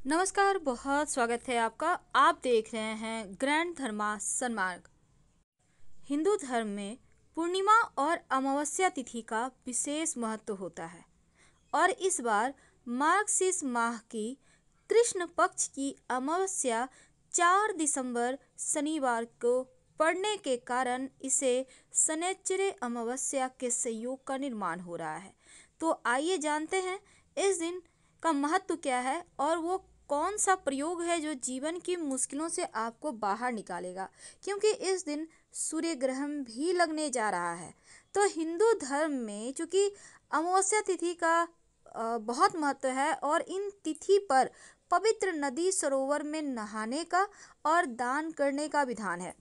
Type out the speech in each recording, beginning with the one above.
नमस्कार, बहुत स्वागत है आपका। आप देख रहे हैं ग्रैंड धर्मा सन्मार्ग। हिंदू धर्म में पूर्णिमा और अमावस्या तिथि का विशेष महत्व होता है और इस बार मार्गशीर्ष माह की कृष्ण पक्ष की अमावस्या 4 दिसंबर शनिवार को पड़ने के कारण इसे शनैश्चर्य अमावस्या के संयोग का निर्माण हो रहा है। तो आइए जानते हैं इस दिन का महत्व क्या है और वो कौन सा प्रयोग है जो जीवन की मुश्किलों से आपको बाहर निकालेगा, क्योंकि इस दिन सूर्य ग्रहण भी लगने जा रहा है। तो हिंदू धर्म में चूंकि अमावस्या तिथि का बहुत महत्व है और इन तिथि पर पवित्र नदी सरोवर में नहाने का और दान करने का विधान है।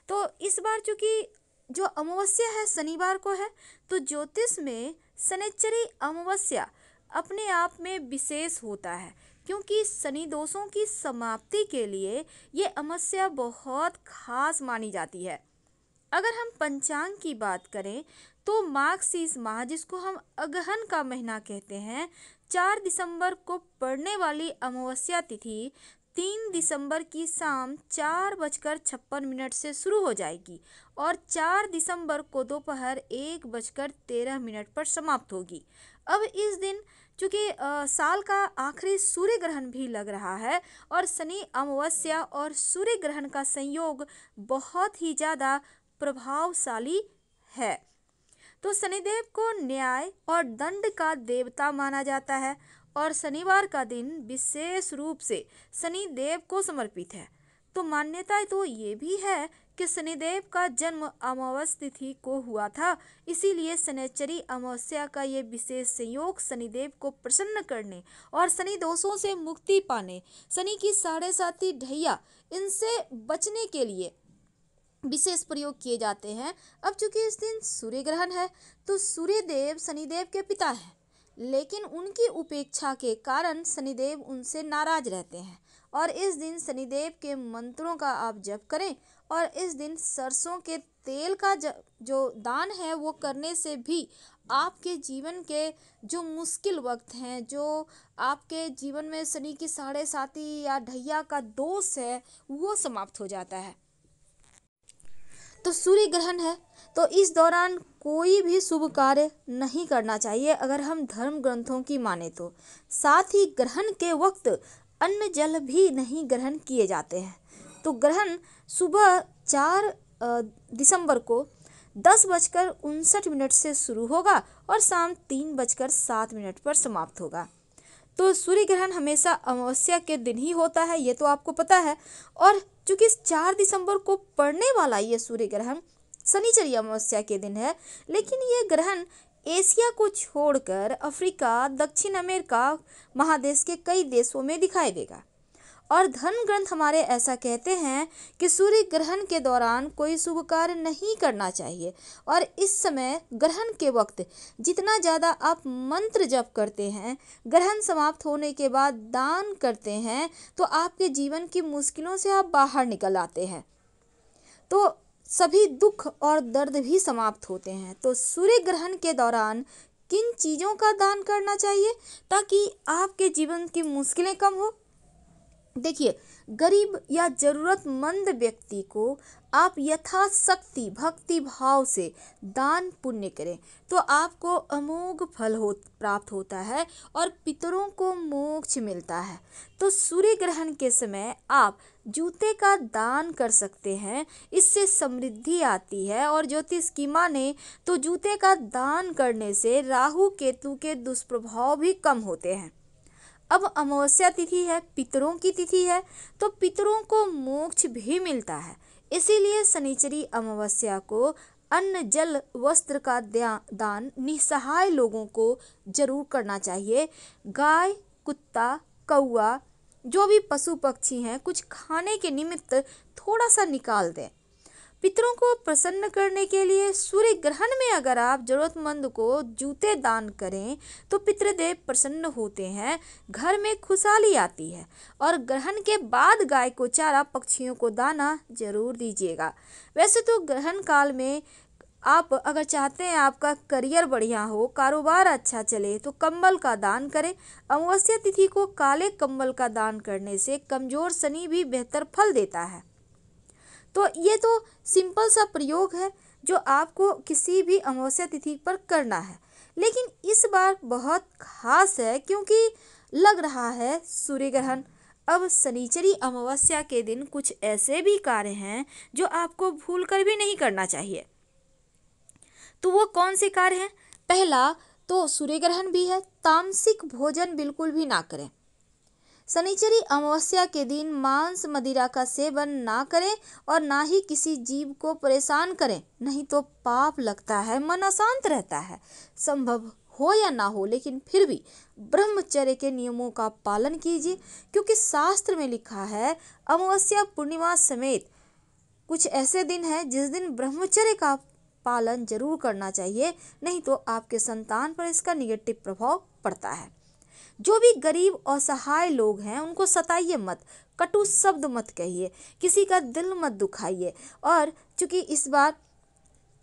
तो इस बार चूंकि जो अमावस्या है शनिवार को है, तो ज्योतिष में शनैश्चरी अमावस्या अपने आप में विशेष होता है, क्योंकि शनि दोषों की समाप्ति के लिए ये अमावस्या बहुत खास मानी जाती है। अगर हम पंचांग की बात करें तो मार्गशीर्ष माह, जिसको हम अगहन का महीना कहते हैं, 4 दिसंबर को पड़ने वाली अमावस्या तिथि 3 दिसंबर की शाम 4:56 से शुरू हो जाएगी और 4 दिसंबर को दोपहर 1:13 पर समाप्त होगी। अब इस दिन चूंकि साल का आखिरी सूर्य ग्रहण भी लग रहा है और शनि अमावस्या और सूर्य ग्रहण का संयोग बहुत ही ज़्यादा प्रभावशाली है। तो शनिदेव को न्याय और दंड का देवता माना जाता है और शनिवार का दिन विशेष रूप से शनिदेव को समर्पित है। तो मान्यता तो ये भी है कि शनिदेव का जन्म अमावस्या तिथि को हुआ था, इसीलिए शनैश्चरी अमावस्या का ये विशेष संयोग शनिदेव को प्रसन्न करने और शनि दोषों से मुक्ति पाने, शनि की 7.5 ढैया इनसे बचने के लिए विशेष प्रयोग किए जाते हैं। अब चूंकि इस दिन सूर्य ग्रहण है तो सूर्य देव शनिदेव के पिता हैं, लेकिन उनकी उपेक्षा के कारण शनिदेव उनसे नाराज रहते हैं और इस दिन शनिदेव के मंत्रों का आप जप करें और इस दिन सरसों के तेल का जो दान है वो करने से भी आपके जीवन के जो मुश्किल वक्त हैं, जो आपके जीवन में शनि की 7.5 या ढैया का दोष है, वो समाप्त हो जाता है। तो सूर्य ग्रहण है तो इस दौरान कोई भी शुभ कार्य नहीं करना चाहिए अगर हम धर्म ग्रंथों की माने तो। साथ ही ग्रहण के वक्त अन्न जल भी नहीं ग्रहण किए जाते हैं। तो ग्रहण सुबह 4 दिसंबर को 10:59 से शुरू होगा और शाम 3:07 पर समाप्त होगा। तो सूर्य ग्रहण हमेशा अमावस्या के दिन ही होता है, ये तो आपको पता है। और चूंकि 4 दिसंबर को पड़ने वाला ये सूर्य ग्रहण शनिचरी अमावस्या के दिन है, लेकिन ये ग्रहण एशिया को छोड़कर अफ्रीका, दक्षिण अमेरिका महादेश के कई देशों में दिखाई देगा। और धर्म ग्रंथ हमारे ऐसा कहते हैं कि सूर्य ग्रहण के दौरान कोई शुभ कार्य नहीं करना चाहिए और इस समय ग्रहण के वक्त जितना ज़्यादा आप मंत्र जप करते हैं, ग्रहण समाप्त होने के बाद दान करते हैं, तो आपके जीवन की मुश्किलों से आप बाहर निकल आते हैं, तो सभी दुख और दर्द भी समाप्त होते हैं। तो सूर्य ग्रहण के दौरान किन चीज़ों का दान करना चाहिए ताकि आपके जीवन की मुश्किलें कम हो? देखिए, गरीब या जरूरतमंद व्यक्ति को आप यथाशक्ति भक्ति भाव से दान पुण्य करें तो आपको अमोघ फल प्राप्त होता है और पितरों को मोक्ष मिलता है। तो सूर्य ग्रहण के समय आप जूते का दान कर सकते हैं, इससे समृद्धि आती है और ज्योतिष की माने तो जूते का दान करने से राहु केतु के दुष्प्रभाव भी कम होते हैं। अब अमावस्या तिथि है, पितरों की तिथि है, तो पितरों को मोक्ष भी मिलता है, इसीलिए शनिचरी अमावस्या को अन्न जल वस्त्र का दान निसहाय लोगों को जरूर करना चाहिए। गाय, कुत्ता, कौआ, जो भी पशु पक्षी हैं, कुछ खाने के निमित्त थोड़ा सा निकाल दें। पितरों को प्रसन्न करने के लिए सूर्य ग्रहण में अगर आप जरूरतमंद को जूते दान करें तो पितृदेव प्रसन्न होते हैं, घर में खुशहाली आती है। और ग्रहण के बाद गाय को चारा, पक्षियों को दाना जरूर दीजिएगा। वैसे तो ग्रहण काल में आप अगर चाहते हैं आपका करियर बढ़िया हो, कारोबार अच्छा चले, तो कंबल का दान करें। अमावस्या तिथि को काले कंबल का दान करने से कमजोर शनि भी बेहतर फल देता है। तो ये तो सिंपल सा प्रयोग है जो आपको किसी भी अमावस्या तिथि पर करना है, लेकिन इस बार बहुत खास है क्योंकि लग रहा है सूर्य ग्रहण। अब शनिचरी अमावस्या के दिन कुछ ऐसे भी कार्य हैं जो आपको भूल कर भी नहीं करना चाहिए। तो वो कौन से कार्य हैं? पहला तो सूर्य ग्रहण भी है, तामसिक भोजन बिल्कुल भी ना करें। शनिचरी अमावस्या के दिन मांस मदिरा का सेवन ना करें और ना ही किसी जीव को परेशान करें, नहीं तो पाप लगता है, मन अशांत रहता है। संभव हो या ना हो, लेकिन फिर भी ब्रह्मचर्य के नियमों का पालन कीजिए, क्योंकि शास्त्र में लिखा है अमावस्या पूर्णिमा समेत कुछ ऐसे दिन हैं जिस दिन ब्रह्मचर्य का पालन जरूर करना चाहिए, नहीं तो आपके संतान पर इसका निगेटिव प्रभाव पड़ता है। जो भी गरीब और असहाय लोग हैं उनको सताइए मत, कटु शब्द मत कहिए, किसी का दिल मत दुखाइए। और चूंकि इस बार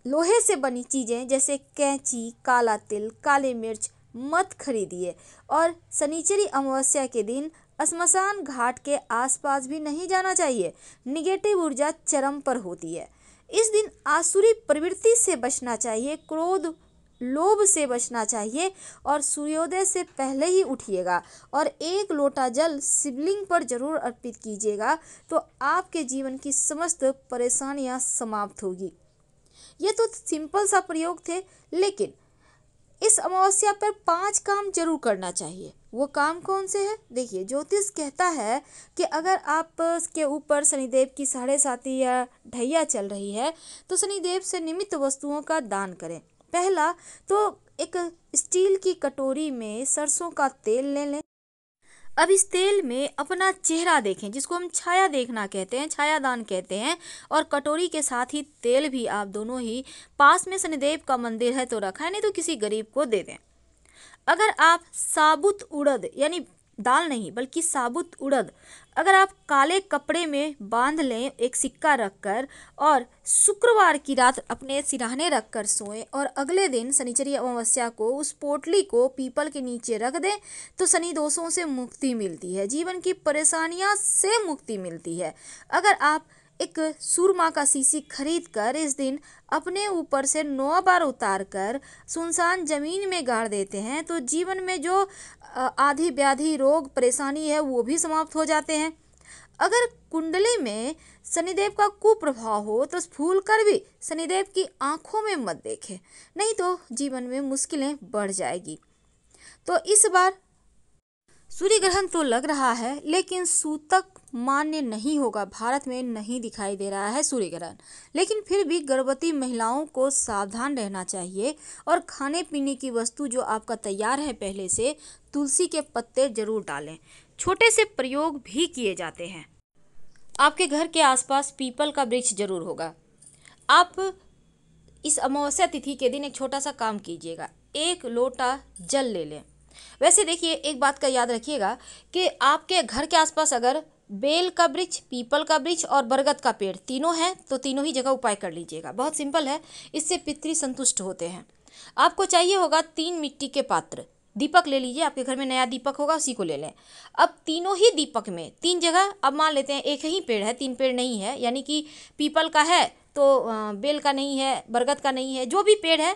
लोहे से बनी चीज़ें जैसे कैंची, काला तिल, काले मिर्च मत खरीदिए। और शनिचरी अमावस्या के दिन श्मशान घाट के आसपास भी नहीं जाना चाहिए, निगेटिव ऊर्जा चरम पर होती है। इस दिन आसुरी प्रवृत्ति से बचना चाहिए, क्रोध लोभ से बचना चाहिए और सूर्योदय से पहले ही उठिएगा और एक लोटा जल शिवलिंग पर जरूर अर्पित कीजिएगा, तो आपके जीवन की समस्त परेशानियां समाप्त होगी। ये तो सिंपल सा प्रयोग थे, लेकिन इस अमावस्या पर 5 काम जरूर करना चाहिए। वो काम कौन से हैं? देखिए, ज्योतिष कहता है कि अगर आप के ऊपर शनिदेव की 7.5 या ढैया चल रही है तो शनिदेव से निमित्त वस्तुओं का दान करें। पहला तो एक स्टील की कटोरी में सरसों का तेल ले लें। अब इस तेल में अपना चेहरा देखें, जिसको हम छाया देखना कहते हैं, छाया दान कहते हैं। और कटोरी के साथ ही तेल भी आप दोनों ही पास में शनिदेव का मंदिर है तो रखा है, नहीं तो किसी गरीब को दे दें। अगर आप साबुत उड़द, यानी दाल नहीं बल्कि साबुत उड़द, अगर आप काले कपड़े में बांध लें एक सिक्का रखकर और शुक्रवार की रात अपने सिरहाने रखकर सोएं और अगले दिन शनिचरी अमावस्या को उस पोटली को पीपल के नीचे रख दें, तो शनि दोषों से मुक्ति मिलती है, जीवन की परेशानियां से मुक्ति मिलती है। अगर आप एक सुरमा का शीशी खरीद कर इस दिन अपने ऊपर से 9 बार उतार कर सुनसान जमीन में गाड़ देते हैं, तो जीवन में जो आधी व्याधि रोग परेशानी है वो भी समाप्त हो जाते हैं। अगर कुंडली में शनिदेव का कुप्रभाव हो तो भूल कर भी शनिदेव की आंखों में मत देखें, नहीं तो जीवन में मुश्किलें बढ़ जाएगी। तो इस बार सूर्य ग्रहण तो लग रहा है, लेकिन सूतक मान्य नहीं होगा, भारत में नहीं दिखाई दे रहा है सूर्य ग्रहण। लेकिन फिर भी गर्भवती महिलाओं को सावधान रहना चाहिए और खाने पीने की वस्तु जो आपका तैयार है पहले से, तुलसी के पत्ते जरूर डालें। छोटे से प्रयोग भी किए जाते हैं। आपके घर के आसपास पीपल का वृक्ष जरूर होगा। आप इस अमावस्या तिथि के दिन एक छोटा सा काम कीजिएगा, 1 लोटा जल ले लें। वैसे देखिए, एक बात का याद रखिएगा कि आपके घर के आसपास अगर बेल का वृक्ष, पीपल का वृक्ष और बरगद का पेड़ तीनों हैं तो तीनों ही जगह उपाय कर लीजिएगा। बहुत सिंपल है, इससे पितृ संतुष्ट होते हैं। आपको चाहिए होगा 3 मिट्टी के पात्र, दीपक ले लीजिए, आपके घर में नया दीपक होगा उसी को ले लें। अब तीनों ही दीपक में 3 जगह, अब मान लेते हैं एक ही पेड़ है, 3 पेड़ नहीं है, यानी कि पीपल का है तो बेल का नहीं है, बरगद का नहीं है, जो भी पेड़ है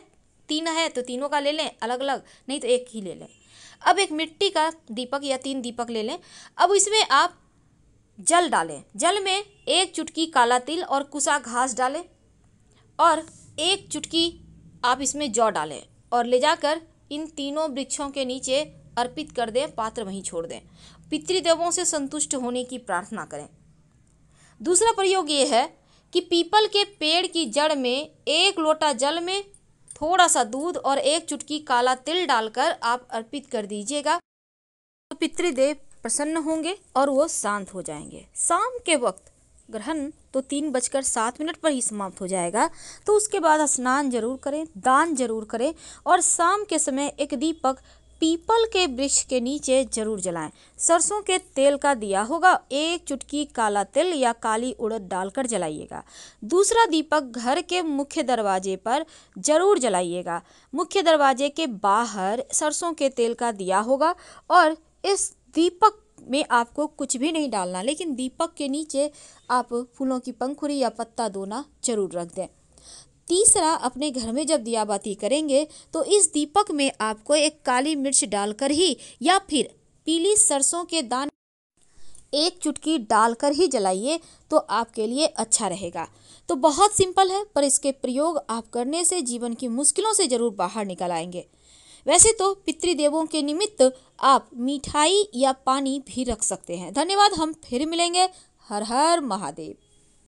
3 है तो तीनों का ले लें अलग अलग, नहीं तो एक ही ले लें। अब एक मिट्टी का दीपक या 3 दीपक ले लें। अब इसमें आप जल डालें, जल में 1 चुटकी काला तिल और कुसा घास डालें और 1 चुटकी आप इसमें जौ डालें और ले जाकर इन तीनों वृक्षों के नीचे अर्पित कर दें, पात्र वहीं छोड़ दें। पितृदेवों से संतुष्ट होने की प्रार्थना करें। दूसरा प्रयोग ये है कि पीपल के पेड़ की जड़ में 1 लोटा जल में थोड़ा सा दूध और 1 चुटकी काला तिल डालकर आप अर्पित कर दीजिएगा, तो पितृदेव प्रसन्न होंगे और वो शांत हो जाएंगे। शाम के वक्त ग्रहण तो 3:07 पर ही समाप्त हो जाएगा, तो उसके बाद स्नान जरूर करें, दान जरूर करें और शाम के समय एक दीपक पीपल के वृक्ष के नीचे जरूर जलाएं। सरसों के तेल का दिया होगा, 1 चुटकी काला तिल या काली उड़द डालकर जलाइएगा। दूसरा दीपक घर के मुख्य दरवाजे पर जरूर जलाइएगा। मुख्य दरवाजे के बाहर सरसों के तेल का दिया होगा और इस दीपक में आपको कुछ भी नहीं डालना, लेकिन दीपक के नीचे आप फूलों की पंखुड़ी या पत्ता दोना जरूर रख दें। तीसरा, अपने घर में जब दिया बाती करेंगे तो इस दीपक में आपको एक काली मिर्च डालकर ही या फिर पीली सरसों के दाने 1 चुटकी डालकर ही जलाइए, तो आपके लिए अच्छा रहेगा। तो बहुत सिंपल है, पर इसके प्रयोग आप करने से जीवन की मुश्किलों से जरूर बाहर निकल आएंगे। वैसे तो पितृदेवों के निमित्त आप मिठाई या पानी भी रख सकते हैं। धन्यवाद, हम फिर मिलेंगे। हर हर महादेव।